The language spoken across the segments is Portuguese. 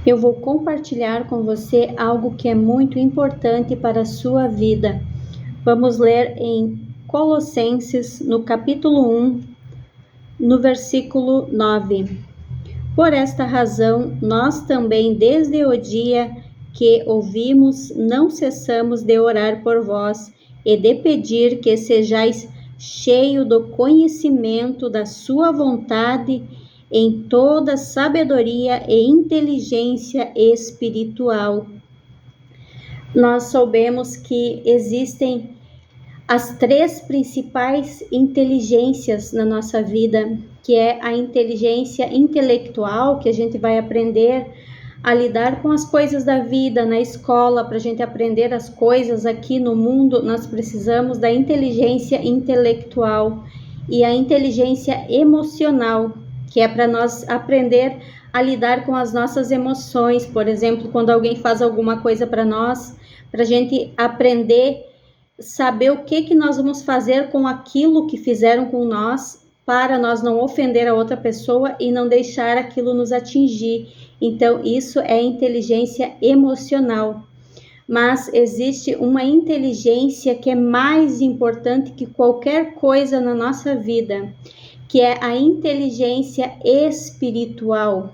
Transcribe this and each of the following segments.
eu vou compartilhar com você algo que é muito importante para a sua vida. Vamos ler em Colossenses, no capítulo 1, no versículo 9. Por esta razão, nós também, desde o dia que ouvimos, não cessamos de orar por vós e de pedir que sejais cheio do conhecimento da sua vontade em toda sabedoria e inteligência espiritual. Nós soubemos que existem as três principais inteligências na nossa vida, que é a inteligência intelectual, que a gente vai aprender a lidar com as coisas da vida na escola. Para a gente aprender as coisas aqui no mundo, nós precisamos da inteligência intelectual e a inteligência emocional, que é para nós aprender a lidar com as nossas emoções. Por exemplo, quando alguém faz alguma coisa para nós, para a gente aprender saber o que nós vamos fazer com aquilo que fizeram com nós, para nós não ofender a outra pessoa e não deixar aquilo nos atingir. Então, isso é inteligência emocional. Mas existe uma inteligência que é mais importante que qualquer coisa na nossa vida, que é a inteligência espiritual.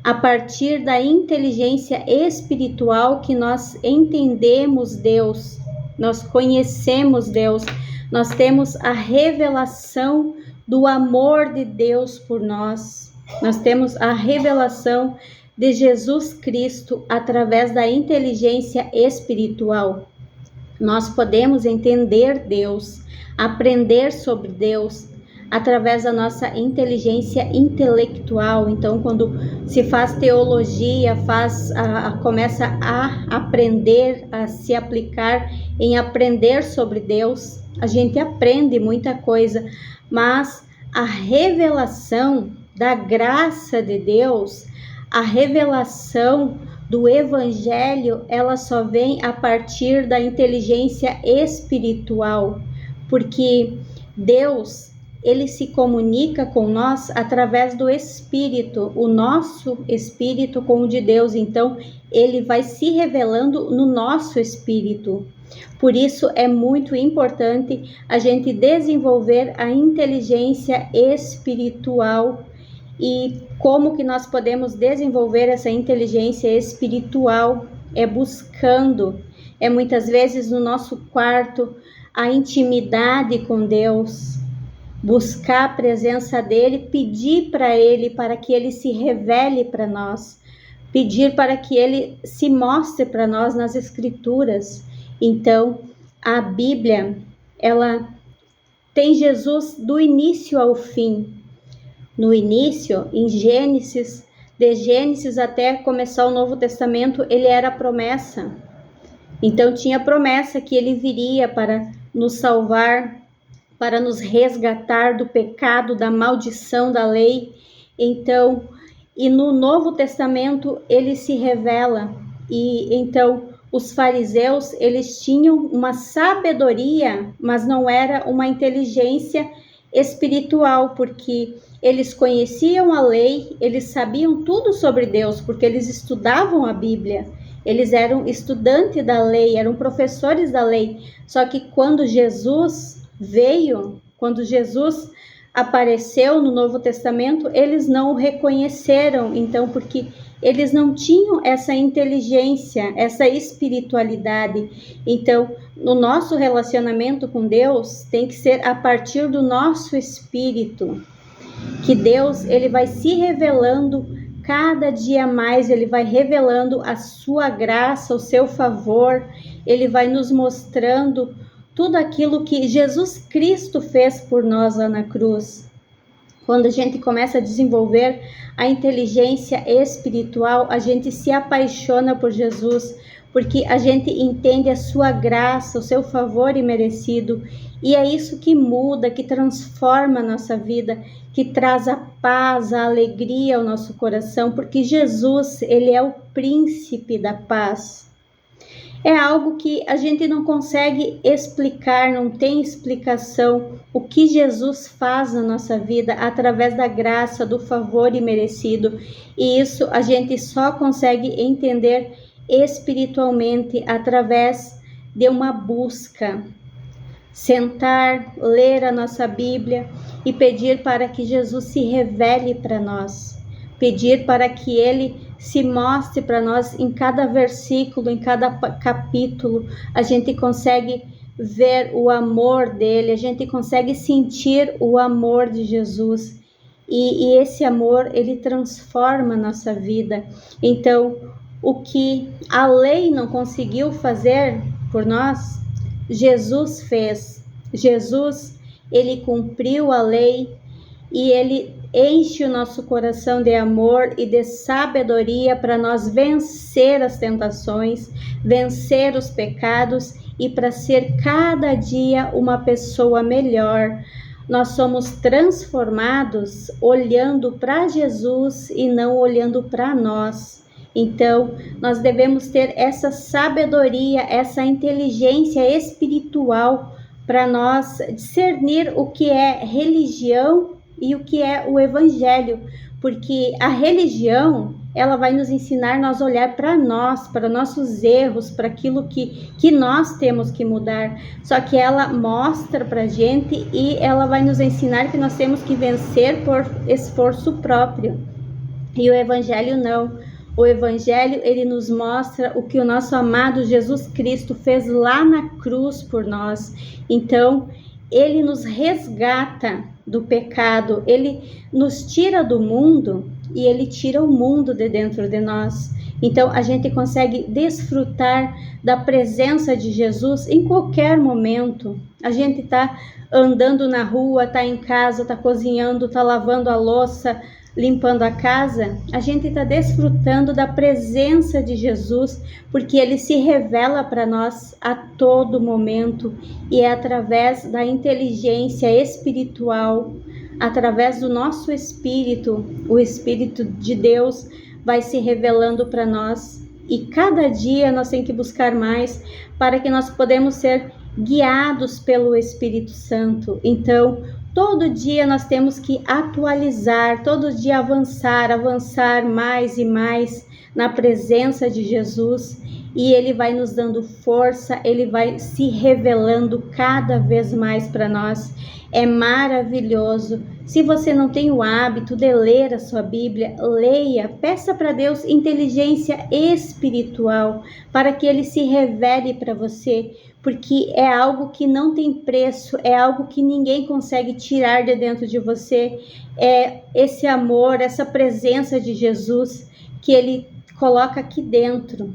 A partir da inteligência espiritual que nós entendemos Deus, nós conhecemos Deus, nós temos a revelação do amor de Deus por nós, nós temos a revelação de Jesus Cristo através da inteligência espiritual. Nós podemos entender Deus, aprender sobre Deus através da nossa inteligência intelectual. Então, quando se faz teologia, começa a aprender, a se aplicar em aprender sobre Deus, a gente aprende muita coisa, mas a revelação da graça de Deus, a revelação do Evangelho, ela só vem a partir da inteligência espiritual, porque Deus, ele se comunica com nós através do Espírito, o nosso Espírito com o de Deus. Então, ele vai se revelando no nosso Espírito. Por isso, é muito importante a gente desenvolver a inteligência espiritual. E como que nós podemos desenvolver essa inteligência espiritual? É buscando, é muitas vezes no nosso quarto, a intimidade com Deus, buscar a presença dele, pedir para ele, para que ele se revele para nós, pedir para que ele se mostre para nós nas Escrituras. Então, a Bíblia, ela tem Jesus do início ao fim. No início, em Gênesis, de Gênesis até começar o Novo Testamento, ele era a promessa. Então, tinha a promessa que ele viria para nos salvar, para nos resgatar do pecado, da maldição da lei. Então, e no Novo Testamento ele se revela. E então os fariseus, eles tinham uma sabedoria, mas não era uma inteligência espiritual, porque eles conheciam a lei, eles sabiam tudo sobre Deus, porque eles estudavam a Bíblia. Eles eram estudantes da lei, eram professores da lei. Só que quando Jesus veio, quando Jesus apareceu no Novo Testamento, eles não o reconheceram, então, porque eles não tinham essa inteligência, essa espiritualidade. Então, no nosso relacionamento com Deus, tem que ser a partir do nosso espírito, que Deus, ele vai se revelando cada dia mais, ele vai revelando a sua graça, o seu favor, ele vai nos mostrando tudo aquilo que Jesus Cristo fez por nós lá na cruz. Quando a gente começa a desenvolver a inteligência espiritual, a gente se apaixona por Jesus, porque a gente entende a sua graça, o seu favor imerecido, e é isso que muda, que transforma a nossa vida, que traz a paz, a alegria ao nosso coração, porque Jesus, ele é o príncipe da paz. É algo que a gente não consegue explicar, não tem explicação o que Jesus faz na nossa vida através da graça, do favor imerecido. E isso a gente só consegue entender espiritualmente através de uma busca. Sentar, ler a nossa Bíblia e pedir para que Jesus se revele para nós. Pedir para que Ele se mostre para nós em cada versículo, em cada capítulo. A gente consegue ver o amor dele, a gente consegue sentir o amor de Jesus. E esse amor, ele transforma a nossa vida. Então, o que a lei não conseguiu fazer por nós, Jesus fez. Jesus, ele cumpriu a lei e ele enche o nosso coração de amor e de sabedoria para nós vencer as tentações, vencer os pecados e para ser cada dia uma pessoa melhor. Nós somos transformados olhando para Jesus e não olhando para nós. Então, nós devemos ter essa sabedoria, essa inteligência espiritual para nós discernir o que é religião e o que é o evangelho, porque a religião, ela vai nos ensinar nós olhar para nós, para nossos erros, para aquilo que nós temos que mudar, só que ela mostra para a gente e ela vai nos ensinar que nós temos que vencer por esforço próprio, e o evangelho não. O evangelho, ele nos mostra o que o nosso amado Jesus Cristo fez lá na cruz por nós. Então, ele nos resgata do pecado, ele nos tira do mundo e ele tira o mundo de dentro de nós. Então, a gente consegue desfrutar da presença de Jesus em qualquer momento. A gente está andando na rua, está em casa, está cozinhando, está lavando a louça, limpando a casa, a gente está desfrutando da presença de Jesus, porque ele se revela para nós a todo momento, e é através da inteligência espiritual, através do nosso espírito, o Espírito de Deus vai se revelando para nós, e cada dia nós temos que buscar mais para que nós podemos ser guiados pelo Espírito Santo. Então, todo dia nós temos que atualizar, todo dia avançar mais e mais na presença de Jesus, e ele vai nos dando força, ele vai se revelando cada vez mais para nós. É maravilhoso. Se você não tem o hábito de ler a sua Bíblia, leia, peça para Deus inteligência espiritual para que ele se revele para você, porque é algo que não tem preço, é algo que ninguém consegue tirar de dentro de você. É esse amor, essa presença de Jesus que ele coloca aqui dentro.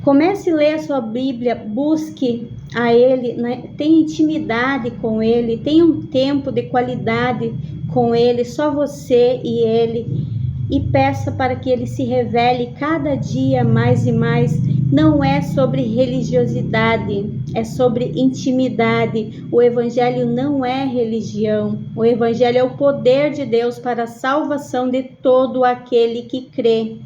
Comece a ler a sua Bíblia, busque a ele, né? Tenha intimidade com ele, tenha um tempo de qualidade com ele, só você e ele, e peça para que ele se revele cada dia mais e mais. Não é sobre religiosidade, é sobre intimidade. O evangelho não é religião, o evangelho é o poder de Deus para a salvação de todo aquele que crê.